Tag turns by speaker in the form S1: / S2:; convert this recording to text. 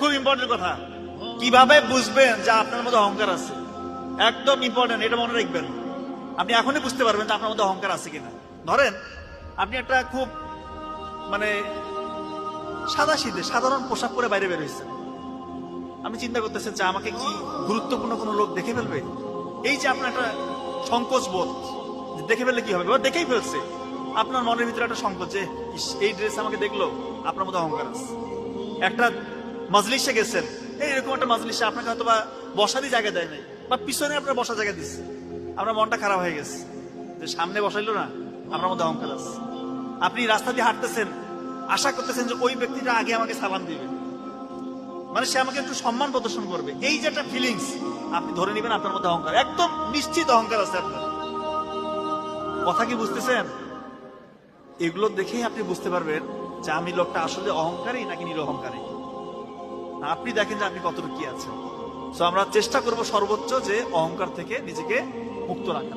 S1: খুব ইম্পর্টেন্ট কথা। কিভাবে বুঝবেন যে আপনার মধ্যে অহংকার আছে? একদম ইম্পর্টেন্ট, এটা মনে রাখবেন। আপনি এখনই বুঝতে পারবেন যে আপনার মধ্যে অহংকার আছে কিনা। ধরেন আপনি একটা খুব মানে সাধারণ পোশাক পরে বাইরে বের হয়েছেন। আপনি চিন্তা করতেছেন যে আমাকে কি গুরুত্বপূর্ণ কোনো লোক দেখে ফেলবে। এই যে আপনার একটা সংকোচ বোধ, দেখে ফেললে কি হবে, দেখেই ফেলছে, আপনার মনের ভিতরে একটা সংকোচ যে এই ড্রেস আমাকে দেখলো। আপনার মধ্যে অহংকার আছে। একটা মজলিসে গেছেন, এইরকম একটা মজলিসে আপনাকে হয়তো বা বসারই জায়গা দেয় নাই, বা পিছনে আপনার বসার জায়গা দিচ্ছে, আপনার মনটা খারাপ হয়ে গেছে যে সামনে বসাইলো না। আপনার মধ্যে অহংকার আছে। আপনি রাস্তা দিয়ে হাঁটতেছেন, আশা করতেছেন যে ওই ব্যক্তিটা আগে আমাকে সালাম দিবে, মানে সে আমাকে একটু সম্মান প্রদর্শন করবে। এই যে একটা ফিলিংস, আপনি ধরে নেবেন আপনার মধ্যে অহংকার, একদম নিশ্চিত অহংকার আছে আপনার। কথা কি বুঝতেছেন? এগুলো দেখেই আপনি বুঝতে পারবেন যে আমি লোকটা আসলে অহংকারী নাকি নিরহংকারী। আপনি দেখেন যে আপনি কতটুকু কি আছেন। তো আমরা চেষ্টা করব সর্বোচ্চ যে অহংকার থেকে নিজেকে মুক্ত রাখা।